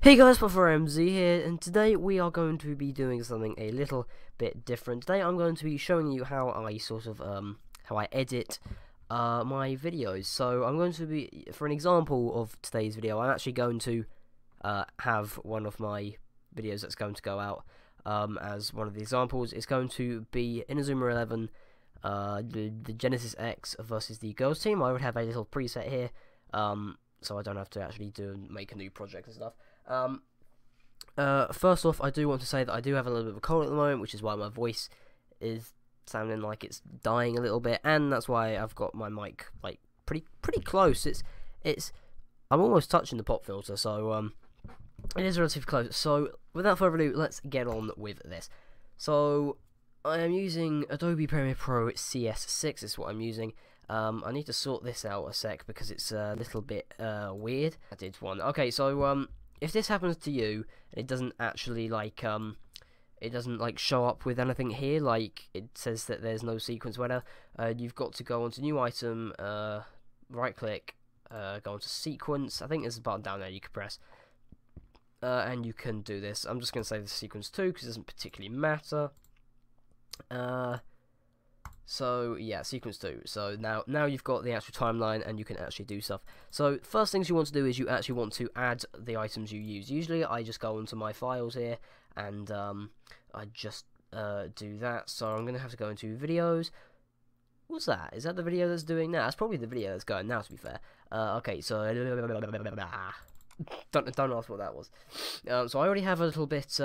Hey guys, MZ here, and today we are going to be doing something a little bit different. Today I'm going to be showing you how I how I edit my videos. So I'm going to be, for an example of today's video, I'm actually going to have one of my videos that's going to go out as one of the examples. It's going to be Inazuma 11, the Genesis X versus the girls team. I would have a little preset here, so I don't have to actually make a new project and stuff. First off, I do want to say that I do have a little bit of a cold at the moment, which is why my voice is sounding like it's dying a little bit, and that's why I've got my mic like pretty close. I'm almost touching the pop filter, so it is relatively close. So without further ado, let's get on with this. So I am using Adobe Premiere Pro CS6 is what I'm using. I need to sort this out a sec because it's a little bit weird. I did one. Okay, so if this happens to you, it doesn't actually it doesn't show up with anything here, like it says that there's no sequence, whatever. You've got to go onto new item, right click, go onto sequence. I think there's a button down there you can press, and you can do this. I'm just going to say the sequence 2 because it doesn't particularly matter. So yeah, sequence 2. So now you've got the actual timeline and you can actually do stuff. So first things you want to do is you actually want to add the items you use. Usually I just go into my files here and I just do that. So I'm going to have to go into videos. What's that? Is that the video that's doing now? That's probably the video that's going now, to be fair. Okay, so don't ask what that was. So I already have a little bit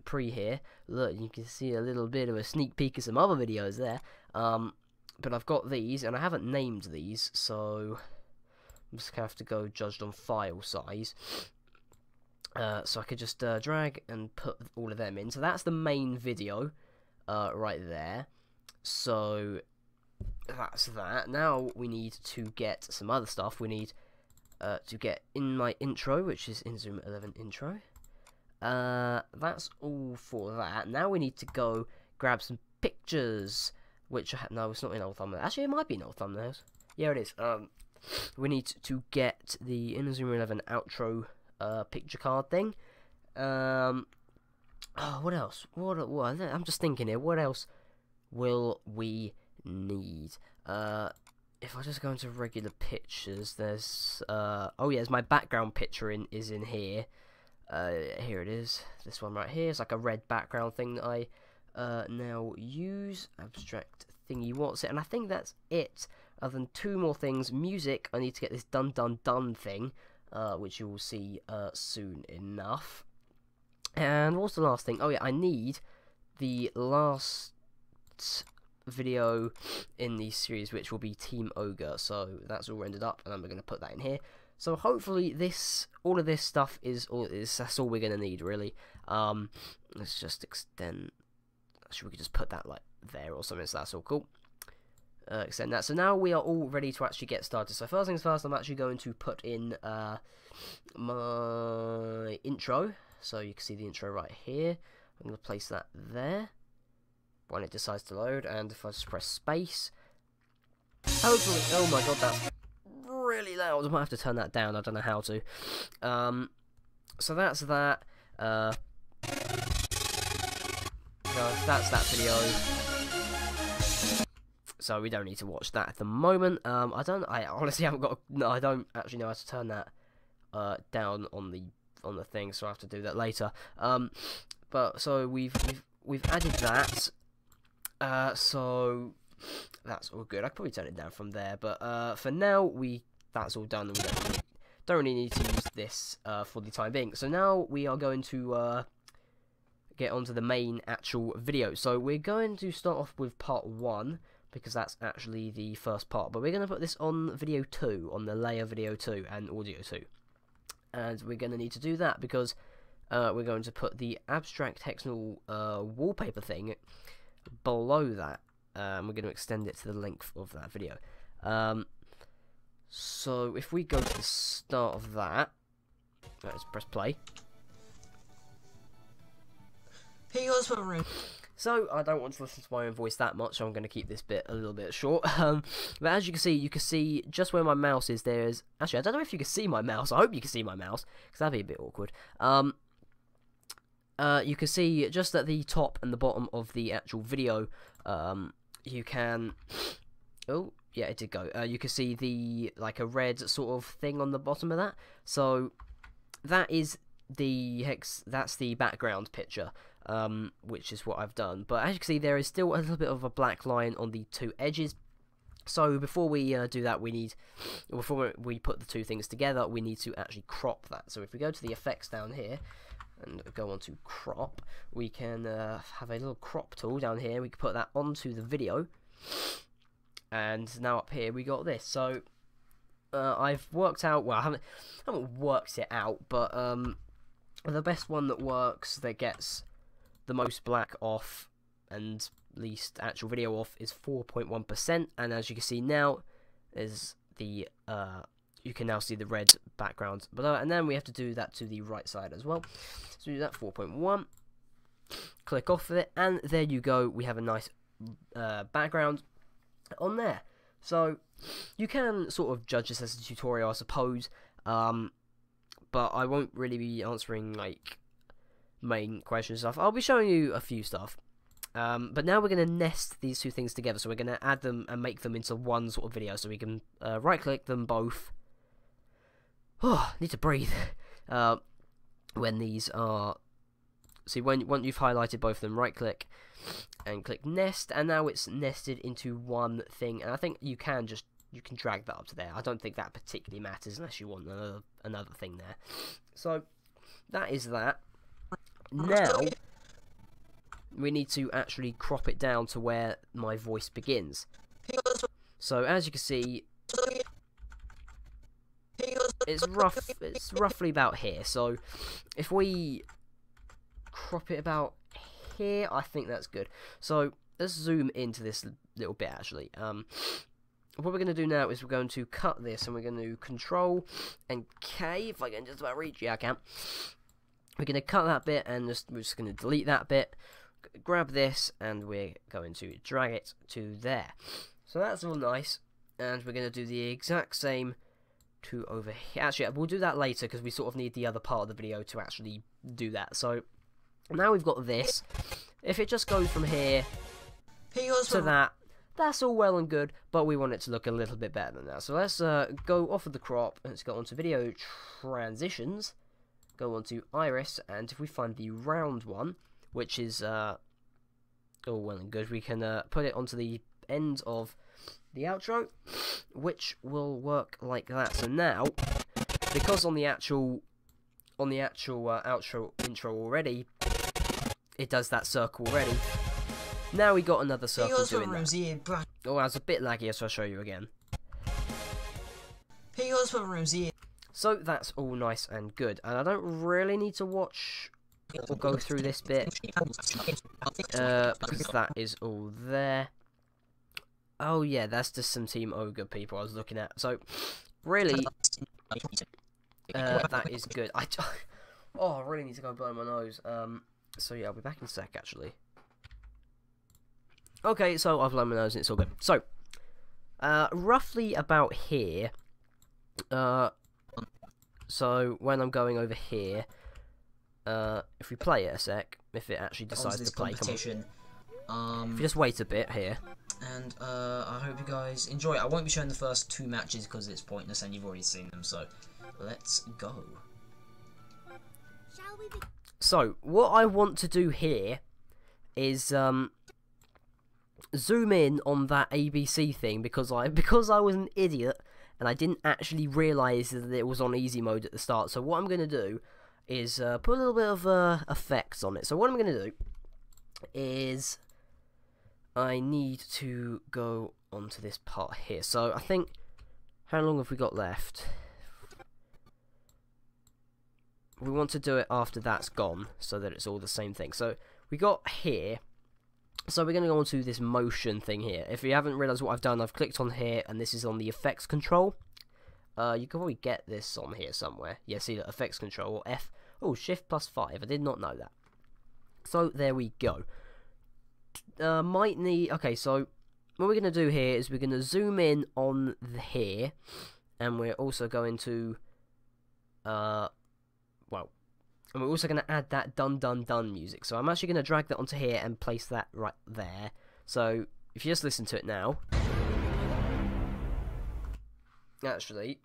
pre here. Look, you can see a little bit of a sneak peek of some other videos there. But I've got these, and I haven't named these, so I'm just gonna have to go judged on file size. So I could just drag and put all of them in. So that's the main video, right there. So that's that. Now we need to get some other stuff. We need to get in my intro, which is Inazuma 11 intro. That's all for that. Now we need to go grab some pictures, which no, it's not in old thumbnails. Actually, it might be in old thumbnails. Yeah, it is. We need to get the Inazuma 11 outro picture card thing. Oh, what else? What? I'm just thinking here. What else will we need? If I just go into regular pictures, there's oh yeah, there's my background picture is in here. Here it is. This one right here. It's like a red background thing that I now use. Abstract thingy, what's it? And I think that's it. Other than two more things. Music, I need to get this dun thing, which you will see soon enough. And what's the last thing? Oh yeah, I need the last video in the series, which will be Team Ogre. So that's all rendered up, and I'm going to put that in here. So hopefully all of this stuff that's all we're going to need, really. Let's just extend. Actually, we could just put that like there or something, so that's all cool. Extend that. So now we are all ready to actually get started. So first things first, I'm actually going to put in my intro. So you can see the intro right here. I'm going to place that there when it decides to load, and if I just press space, hopefully, oh my god, that's really loud. I might have to turn that down. I don't know how to. So that's that. That's that video. So we don't need to watch that at the moment. I honestly haven't got. No, I don't actually know how to turn that down on the thing, so I have to do that later. But so we've added that. So that's all good. I could probably turn it down from there, but for now that's all done, and we don't really need to use this for the time being. So now we are going to get onto the main actual video. So we're going to start off with part 1 because that's actually the first part, but we're going to put this on video 2, on the layer video 2 and audio 2, and we're going to need to do that because we're going to put the abstract hexagonal wallpaper thing below that. We're going to extend it to the length of that video. So if we go to the start of that, let's press play. Hey guys, So I don't want to listen to my own voice that much, so I'm going to keep this bit a little bit short. But as you can see just where my mouse is, there's... Actually, I don't know if you can see my mouse. I hope you can see my mouse, because that'd be a bit awkward. You can see just at the top and the bottom of the actual video, you can... Oh, yeah, it did go. You can see the, like, a red sort of thing on the bottom of that. So that is that's the background picture, which is what I've done. But as you can see, there is still a little bit of a black line on the two edges. So before we do that, before we put the two things together, we need to actually crop that. So if we go to the effects down here and go on to crop, we can have a little crop tool down here. We can put that onto the video, and now up here we got this. So I've worked out, well, I haven't worked it out, but the best one that works, that gets the most black off and least actual video off, is 4.1%. And as you can see now, is the you can now see the red background below, and then we have to do that to the right side as well. So do that 4.1, click off of it, and there you go. We have a nice background on there. So you can sort of judge this as a tutorial, I suppose, but I won't really be answering like main questions and stuff. I'll be showing you a few stuff, but now we're going to nest these two things together. So we're going to add them and make them into one sort of video. So we can right click them both. Oh, need to breathe. When these are, see, once you've highlighted both of them, right click and click nest, and now it's nested into one thing. And I think you can drag that up to there. I don't think that particularly matters unless you want another thing there. So that is that. Now we need to actually crop it down to where my voice begins. So as you can see, it's roughly about here. So if we crop it about here, I think that's good. So let's zoom into this little bit actually. What we're going to do now is we're going to cut this, and we're going to Control and K, if I can just about reach. Yeah, I can. We're going to cut that bit, and we're just going to delete that bit. Grab this, and we're going to drag it to there. So that's all nice, and we're going to do the exact same to over here. Actually, we'll do that later, because we sort of need the other part of the video to actually do that. So now we've got this. If it just goes from here to that, that's all well and good, but we want it to look a little bit better than that. So let's go off of the crop, and let's go onto video transitions, go onto iris, and if we find the round one, which is all well and good, we can put it onto the end of the outro, which will work like that. So now, because on the actual outro intro already, it does that circle already. Now we got another circle doing that. Oh, that's a bit laggy, so I'll show you again. So that's all nice and good, and I don't really need to watch or go through this bit, because that is all there. Oh yeah, that's just some Team Ogre people I was looking at. So really, that is good. I really need to go blow my nose. So yeah, I'll be back in a sec actually. Okay, so I've blown my nose and it's all good. So, roughly about here, so when I'm going over here, if we play it a sec, if it actually decides to play, come on. If you just wait a bit here. And I hope you guys enjoy it. I won't be showing the first two matches because it's pointless and you've already seen them, so let's go. So, what I want to do here is, zoom in on that ABC thing, because I was an idiot and I didn't actually realise that it was on easy mode at the start. So what I'm going to do is put a little bit of effects on it. So what I'm going to do is I need to go onto this part here. So I think, how long have we got left? We want to do it after that's gone, so that it's all the same thing. So we got here. So we're going to go on to this motion thing here. If you haven't realised what I've done, I've clicked on here, and this is on the effects control. You can probably get this on here somewhere. Yeah, see the effects control, or F. Oh, Shift+5. I did not know that. So there we go. might need... Okay, so what we're going to do here is we're going to zoom in on here, and we're also going to... and we're also going to add that dun dun dun music. So I'm actually going to drag that onto here and place that right there. So if you just listen to it now... Actually,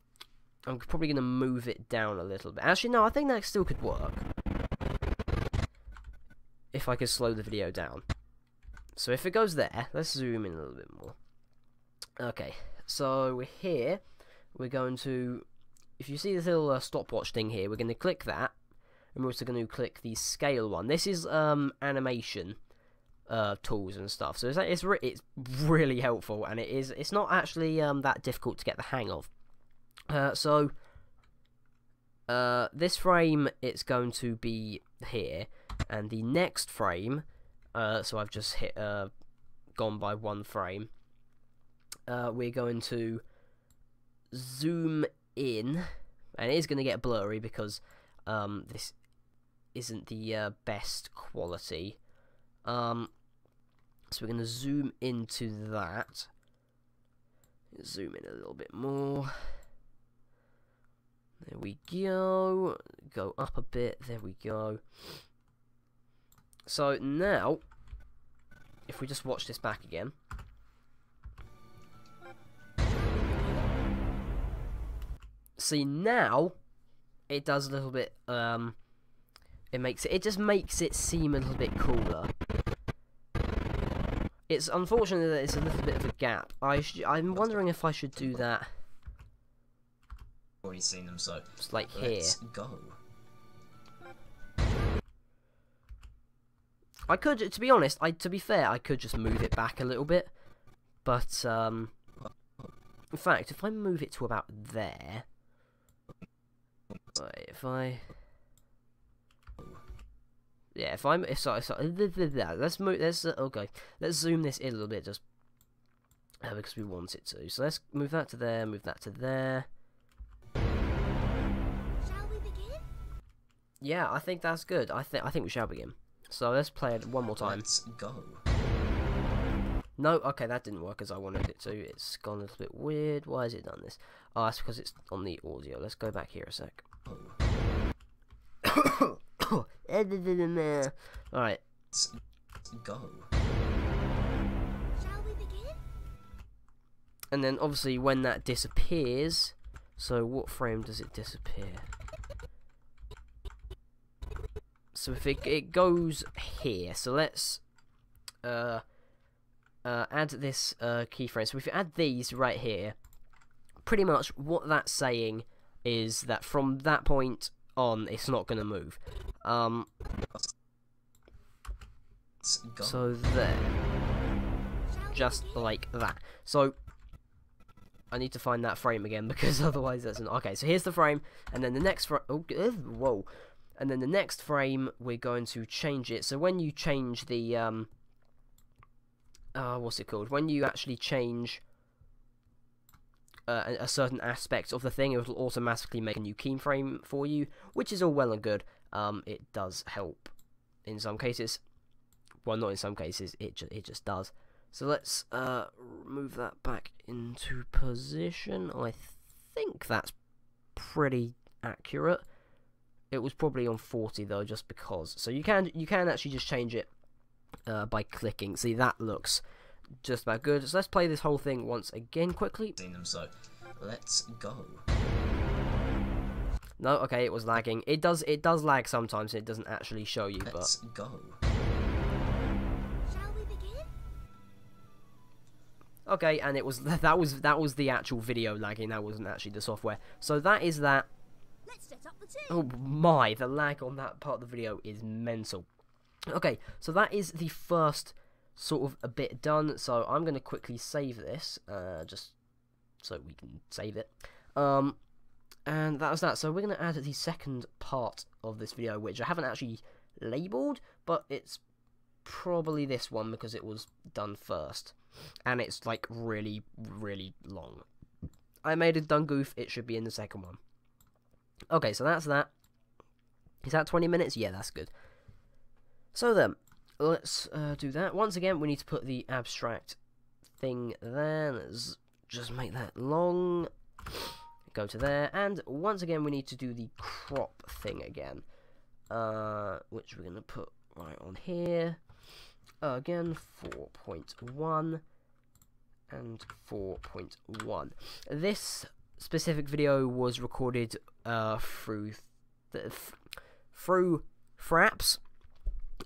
I'm probably going to move it down a little bit. Actually, no, I think that still could work. If I could slow the video down. So if it goes there, let's zoom in a little bit more. Okay, so we're here. We're going to... If you see this little stopwatch thing here, we're going to click that. And we're also going to click the scale one. This is animation tools and stuff. So it's really helpful, and it's not actually that difficult to get the hang of. This frame, it's going to be here, and the next frame, so I've just gone by one frame. We're going to zoom in, and it is going to get blurry because this isn't the best quality. So we're going to zoom into that. Zoom in a little bit more. There we go. Go up a bit. There we go. So now, if we just watch this back again. See, now it does a little bit it just makes it seem a little bit cooler. It's unfortunate that it's a little bit of a gap. I'm wondering if I should do that. Already seen them, so just like let's here. Go. I could, to be honest, to be fair, I could just move it back a little bit. But in fact, if I move it to about there, if I. Yeah, let's move. Okay. Let's zoom this in a little bit, just because we want it to. So let's move that to there. Move that to there. Shall we begin? Yeah, I think that's good. I think we shall begin. So let's play it one more time. Let's go. No, okay, that didn't work as I wanted it to. It's gone a little bit weird. Why has it done this? Oh, that's because it's on the audio. Let's go back here a sec. Alright. Let's go. Shall we begin? And then obviously when that disappears, so what frame does it disappear? So if it goes here, so let's add this keyframe. So if you add these right here, pretty much what that's saying is that from that point on, it's not going to move. So there, just like that. So I need to find that frame again because otherwise that's okay. So here's the frame, and then the next frame. Oh, whoa! And then the next frame, we're going to change it. So when you change the what's it called? When you actually change a certain aspect of the thing, it will automatically make a new keyframe for you, which is all well and good. It does help in some cases. Well, not in some cases. It just does. So let's move that back into position. I think that's pretty accurate. It was probably on 40 though, just because. So you can actually just change it by clicking. See, that looks just about good. So let's play this whole thing once again quickly. Seen them, so let's go. No, okay, it was lagging. It does lag sometimes. It doesn't actually show you, Let's but go. Shall we begin? okay, and it was that was the actual video lagging. That wasn't actually the software. So that is that. Let's set up the team. Oh my, the lag on that part of the video is mental. Okay, so that is the first sort of a bit done. So I'm going to quickly save this, just so we can save it. And that was that. So we're going to add the second part of this video, which I haven't actually labelled, but it's probably this one because it was done first. And it's like really, really long. I made a done goof, it should be in the second one. Okay, so that's that. Is that 20 minutes? Yeah, that's good. So then, let's do that. Once again, we need to put the abstract thing there. Let's just make that long. Go to there, and once again, we need to do the crop thing again, which we're going to put right on here. Again, 4.1 and 4.1. This specific video was recorded through Fraps.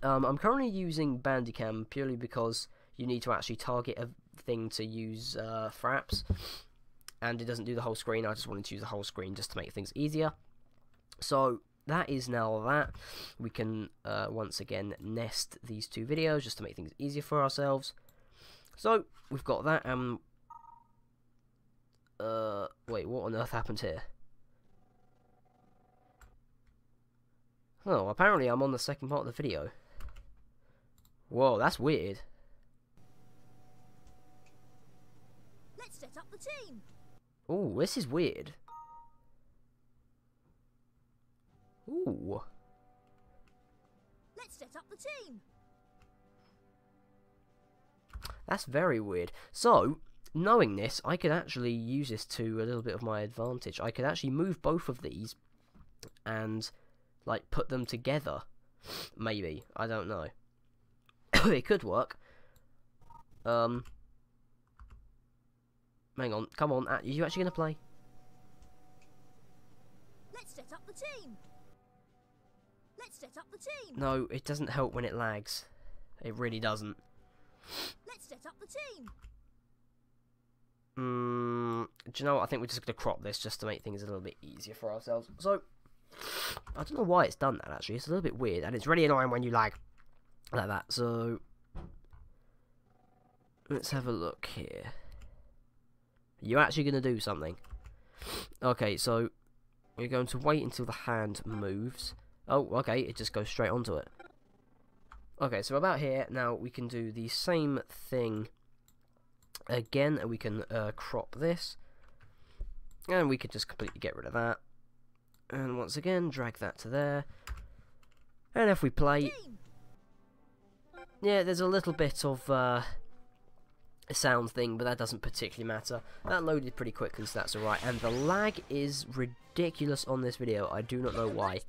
I'm currently using Bandicam purely because you need to actually target a thing to use Fraps, and it doesn't do the whole screen. I just wanted to use the whole screen just to make things easier. So that is now that. We can once again nest these two videos just to make things easier for ourselves. So we've got that. Wait, what on earth happened here? Oh, apparently I'm on the second part of the video. Whoa, that's weird. Let's set up the team. Ooh, this is weird. Ooh. Let's set up the team. That's very weird. So, knowing this, I could actually use this to a little bit of my advantage. I could actually move both of these and, like, put them together. Maybe. I don't know. It could work. Hang on. Come on. Are you actually going to play? Let's set up the team. Let's set up the team. No, it doesn't help when it lags. It really doesn't. Let's set up the team. Do you know what? I think we're just going to crop this just to make things a little bit easier for ourselves. So, I don't know why it's done that, actually. It's a little bit weird, and it's really annoying when you lag like that. So, let's have a look here. Are you actually going to do something? Okay, so you're going to wait until the hand moves. Oh, okay, it just goes straight onto it. Okay, so about here, now we can do the same thing again, and we can crop this. And we could just completely get rid of that. And once again, drag that to there. And if we play... Yeah, there's a little bit of a sound thing, but that doesn't particularly matter. That loaded pretty quickly, so that's alright. And the lag is ridiculous on this video. I do not know why.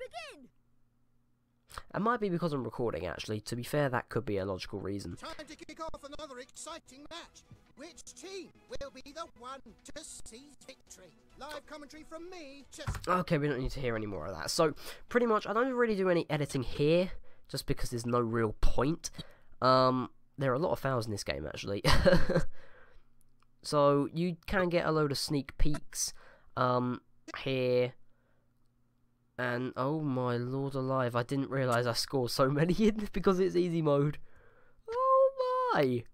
It might be because I'm recording, actually. To be fair, that could be a logical reason. Time to kick off another exciting match. Which team will be the one to seize victory? Live commentary from me. Okay, we don't need to hear any more of that. So, pretty much, I don't really do any editing here, just because there's no real point. There are a lot of fouls in this game, actually. So, you can get a load of sneak peeks here. And, oh my lord alive, I didn't realise I scored so many in because it's easy mode. Oh my!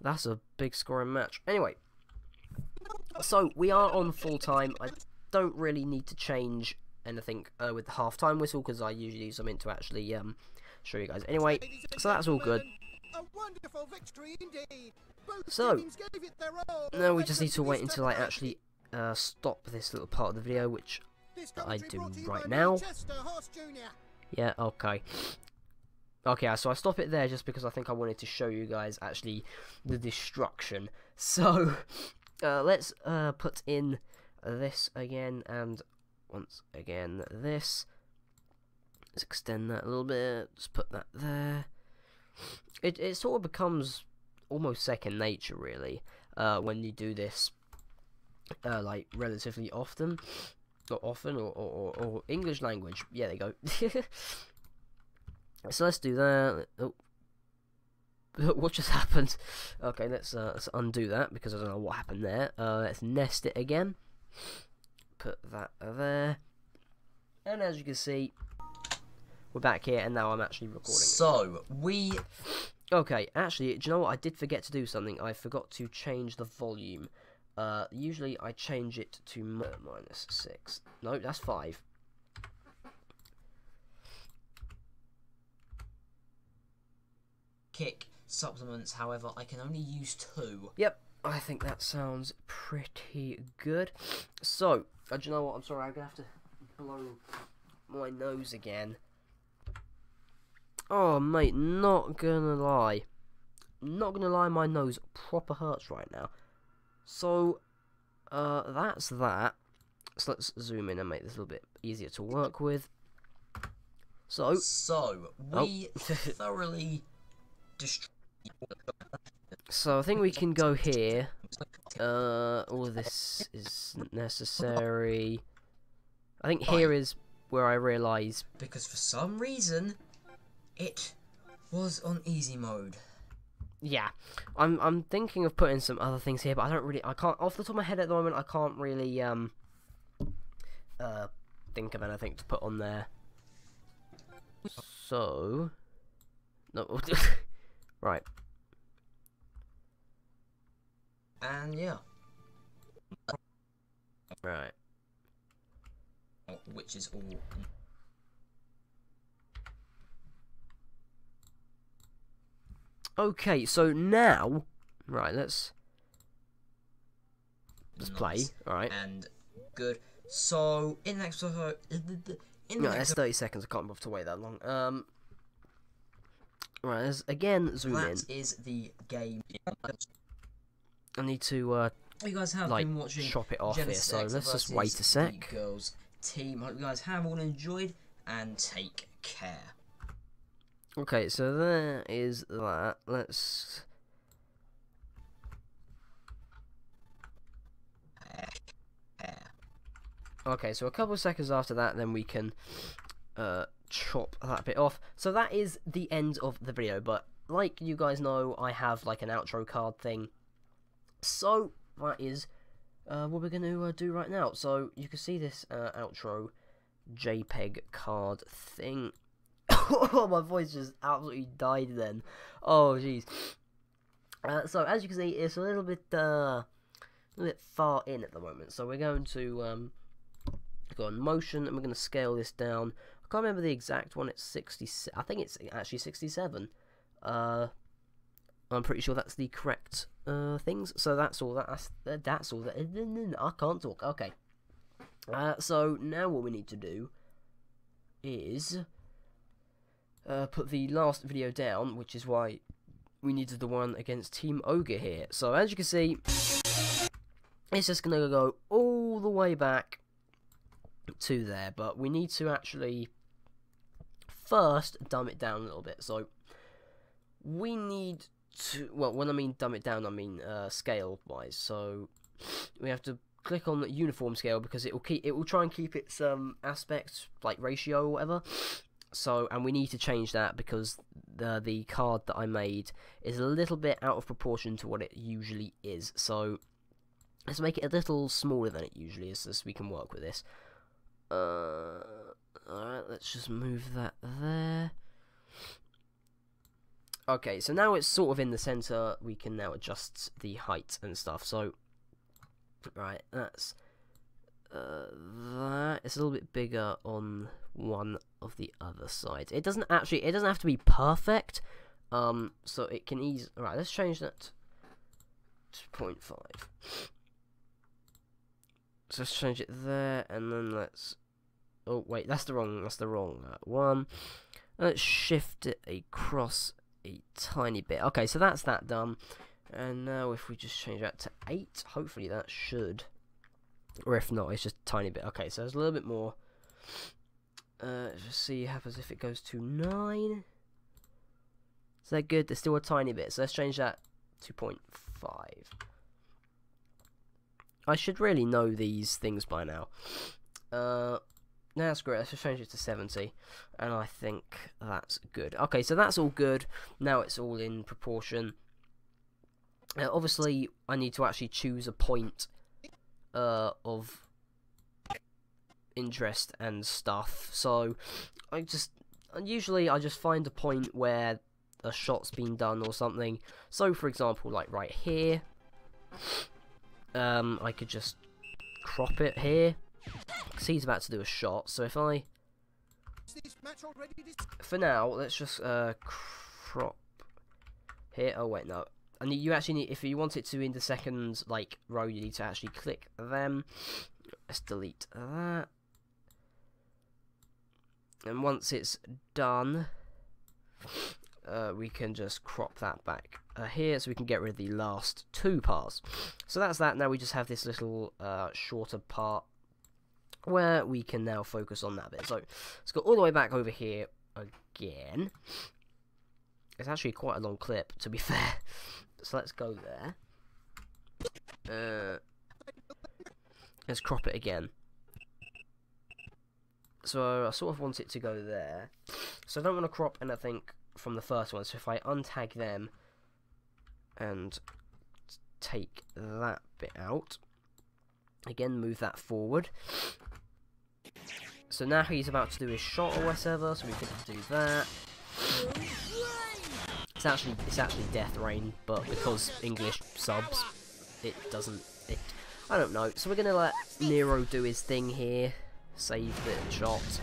That's a big scoring match. Anyway, so we are on full time. I don't really need to change anything with the half-time whistle because I usually use something to actually show you guys. Anyway, so that's all good. A wonderful victory indeed. So, now we just need to wait until I actually stop this little part of the video, which I do right now. Yeah, okay. Okay, so I stop it there just because I think I wanted to show you guys actually the destruction. So, let's put in this again, and once again this. Let's extend that a little bit, just put that there. It sort of becomes almost second nature, really, when you do this, like, relatively often. Not often, or English language. Yeah, there you go. So let's do that. Oh. What just happened? Okay, let's undo that because I don't know what happened there. Let's nest it again. Put that there. And as you can see, we're back here, and now I'm actually recording. So, Okay, actually, do you know what? I did forget to do something. I forgot to change the volume. Usually I change it to -6. No, that's 5. Kick supplements, however, I can only use 2. Yep, I think that sounds pretty good. So, do you know what? I'm sorry, I'm gonna have to blow my nose again. Oh, mate, not gonna lie. Not gonna lie, my nose proper hurts right now. So, that's that. So let's zoom in and make this a little bit easier to work with. So we thoroughly destroyed. So I think we can go here. All of this is necessary. I think here is where I realise, because for some reason it was on easy mode. yeah, I'm thinking of putting some other things here, but I can't off the top of my head at the moment. I can't really think of anything to put on there. So no, right. And yeah, Right. which is all. Okay, so now, right, let's play. Nice. All right. And good. So in the next episode, No, that's 30 seconds. I can't bother to wait that long. Right, let's again zoom in. that is the game. I need to You guys have like been watching chop it off Genesis here. So X let's just versus wait a sec. the girls team. Hope you guys have all enjoyed and take care. Okay, so there is that. Let's. Okay, so a couple of seconds after that, then we can chop that bit off. So that is the end of the video, but like you guys know, I have like an outro card thing. So that is what we're going to do right now. So you can see this outro JPEG card thing. Oh, my voice just absolutely died then. Oh, jeez. So as you can see, it's a little bit far in at the moment. So we're going to go on motion, and we're going to scale this down. I can't remember the exact one. It's 60. I think it's actually 67. I'm pretty sure that's the correct things. So that's all. That's all. That I can't talk. Okay. So now what we need to do is put the last video down, which is why we needed the one against Team Ogre here. So as you can see, it's just gonna go all the way back to there, but we need to actually first dumb it down a little bit. So we need to, well, when I mean dumb it down, I mean scale wise. So we have to click on the uniform scale, because it will try and keep its aspect, like ratio or whatever. So, and we need to change that because the card that I made is a little bit out of proportion to what it usually is. So let's make it a little smaller than it usually is, so we can work with this. Alright, let's just move that there. Okay, so now it's sort of in the center. We can now adjust the height and stuff. So, right, that's that. It's a little bit bigger on one of the other sides. It doesn't have to be perfect. So it can ease. Right, let's change that to 0.5. So let's change it there, and then let's. Oh wait, that's the wrong one. Let's shift it across a tiny bit. Okay, so that's that done. And now if we just change that to 8, hopefully that should. Or if not, it's just a tiny bit. Okay, so there's a little bit more. Just see what happens if it goes to 9. Is that good? There's still a tiny bit. So let's change that to 0.5. I should really know these things by now. That's great. Let's just change it to 70, and I think that's good. Okay, so that's all good. Now it's all in proportion. Obviously, I need to actually choose a point of interest and stuff. So usually I just find a point where a shot's been done or something. So for example, like right here, I could just crop it here. See, he's about to do a shot, so if I, for now, let's just crop here. Oh wait, no. And you actually need, if you want it to in the second like row, you need to actually click them. Let's delete that. And once it's done, we can just crop that back here, so we can get rid of the last 2 parts. So that's that. Now we just have this little shorter part where we can now focus on that bit. So let's go all the way back over here again. It's actually quite a long clip, to be fair. So let's go there. Let's crop it again. So I sort of want it to go there. So I don't want to crop anything from the first one. So if I untag them and take that bit out, again move that forward. So now he's about to do his shot or whatever, so we can do that. It's actually Death Rain, but because English subs, it doesn't. I don't know. So we're gonna let Nero do his thing here, save the shot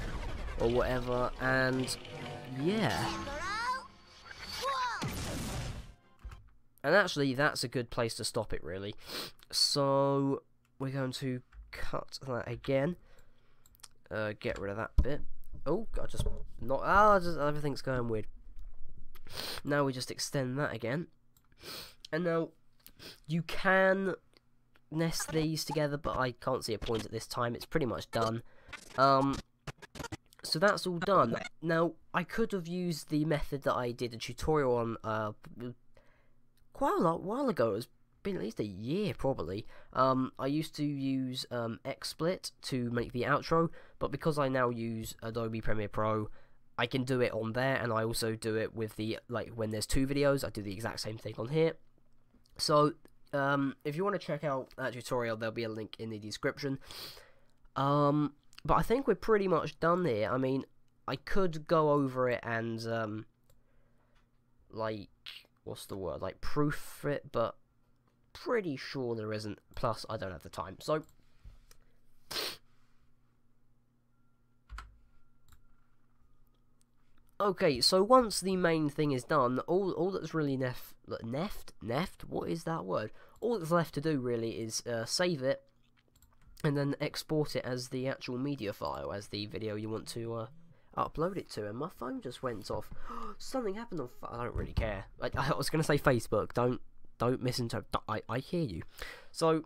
or whatever, and yeah. And actually, that's a good place to stop it, really. So we're going to cut that again. Get rid of that bit. Oh, everything's going weird. Now we just extend that again. And now you can nest these together, but I can't see a point at this time. It's pretty much done. So that's all done. Now, I could have used the method that I did a tutorial on quite a while ago. It's been at least a year, probably. I used to use XSplit to make the outro, but because I now use Adobe Premiere Pro, I can do it on there, and I also do it with the, like, when there's 2 videos, I do the exact same thing on here. So, if you want to check out that tutorial, there'll be a link in the description. But I think we're pretty much done here. I mean, I could go over it and, like, what's the word? Like, proof it, but pretty sure there isn't. Plus, I don't have the time. So, okay, so once the main thing is done, all that's really left, what is that word? All that's left to do really is save it, and then export it as the actual media file, as the video you want to upload it to. And my phone just went off. Something happened on. I don't really care. I was gonna say Facebook. Don't misinterpret. I hear you. So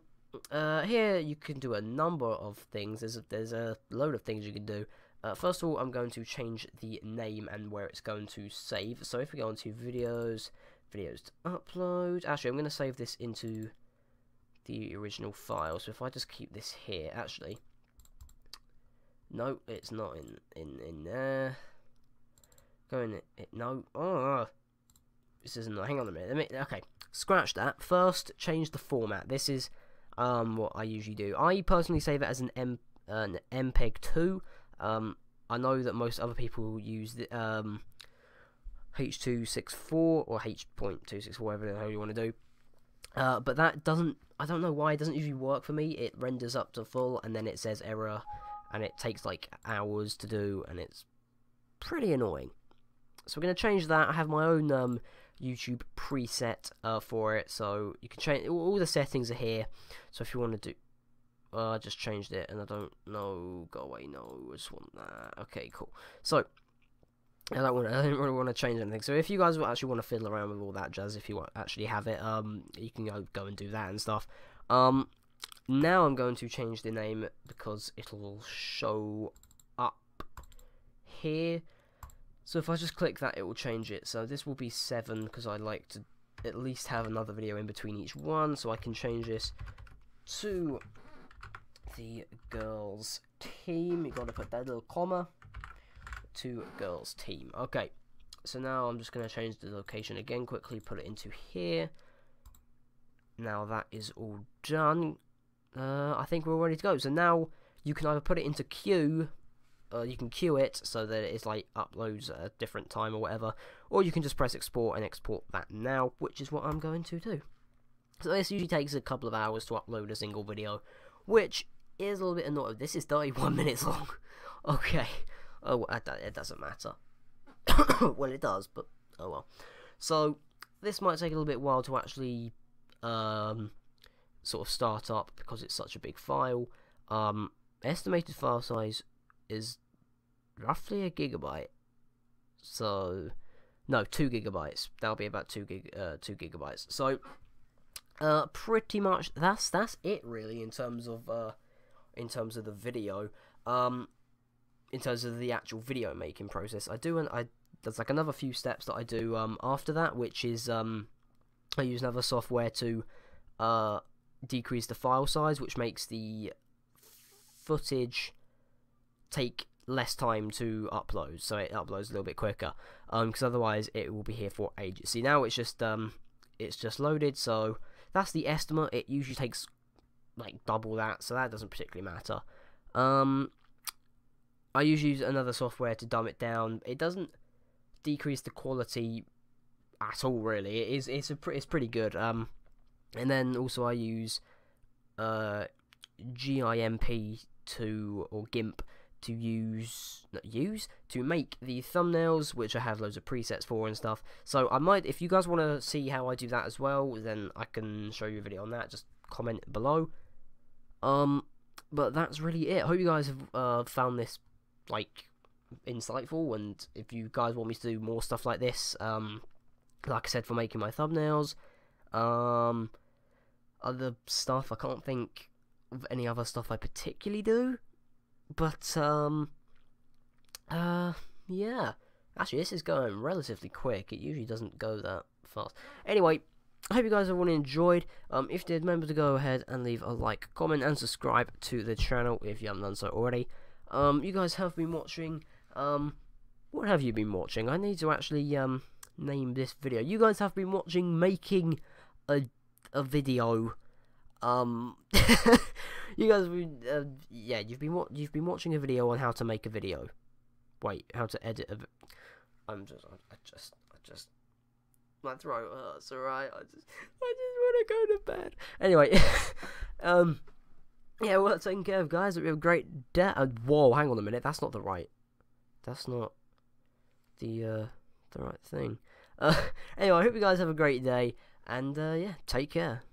here you can do a number of things. There's a load of things you can do. First of all, I'm going to change the name and where it's going to save. So if we go into videos to upload, actually I'm going to save this into the original file. So if I just keep this here, actually, no, it's not in there. Go in it. No, this isn't. Hang on a minute. Okay, scratch that. First, change the format. This is what I usually do. I personally save it as an MPEG 2. I know that most other people use the H.264 or H.264, whatever the hell you want to do. But that doesn't, I don't know why, it doesn't usually work for me. It renders up to full and then it says error, and it takes like hours to do, and it's pretty annoying. So we're going to change that. I have my own YouTube preset for it, so you can change, all the settings are here. So if you want to do, I just changed it, and I don't know. Go away. No, I just want that. Okay, cool. So I don't really want to change anything. So if you guys actually want to fiddle around with all that jazz, if you actually have it, you can go and do that and stuff. Now I'm going to change the name because it'll show up here. So if I just click that, it will change it. So this will be 7 because I like to at least have another video in between each one. So I can change this to the girls team. You got to put that little comma. To girls team. Okay, so now I'm just going to change the location again quickly, put it into here. Now that is all done. I think we're ready to go. So now you can either put it into queue, you can queue it so that it's like uploads at a different time or whatever, or you can just press export and export that now, which is what I'm going to do. So this usually takes a couple of hours to upload a single video, which is a little bit annoying. This is 31 minutes long. Okay. Oh, it doesn't matter. Well, it does, but oh well. So this might take a little bit while to actually sort of start up because it's such a big file. Estimated file size is roughly 1 GB. So No, 2 gigabytes. That'll be about 2 gigabytes. So, pretty much that's it really in terms of the video. In terms of the actual video making process, there's like another few steps that I do after that, which is I use another software to decrease the file size, which makes the footage take less time to upload, so it uploads a little bit quicker, because otherwise it will be here for ages. See, now it's just loaded, so that's the estimate. It usually takes like double that, so that doesn't particularly matter. I usually use another software to dumb it down. It doesn't decrease the quality at all, really. It's pretty good. And then also I use GIMP or GIMP to make the thumbnails, which I have loads of presets for and stuff. So I might, if you guys want to see how I do that as well, then I can show you a video on that. Just comment below. But that's really it. I hope you guys have found this like insightful, and if you guys want me to do more stuff like this, like I said, for making my thumbnails, other stuff, I can't think of any other stuff I particularly do, but yeah, actually this is going relatively quick. It usually doesn't go that fast. Anyway, I hope you guys have all enjoyed. If you did, remember to go ahead and leave a like, comment, and subscribe to the channel if you haven't done so already. You guys have been watching, what have you been watching? I need to actually name this video. You guys have been watching making a video. You guys, yeah, you've been watching a video on how to make a video. Wait, how to edit a. I just my throat hurts. Alright, I just want to go to bed. Anyway, yeah, well, taken care of, guys. We have a great day. Whoa, hang on a minute. That's not the right. That's not the right thing. Anyway, I hope you guys have a great day, and yeah, take care.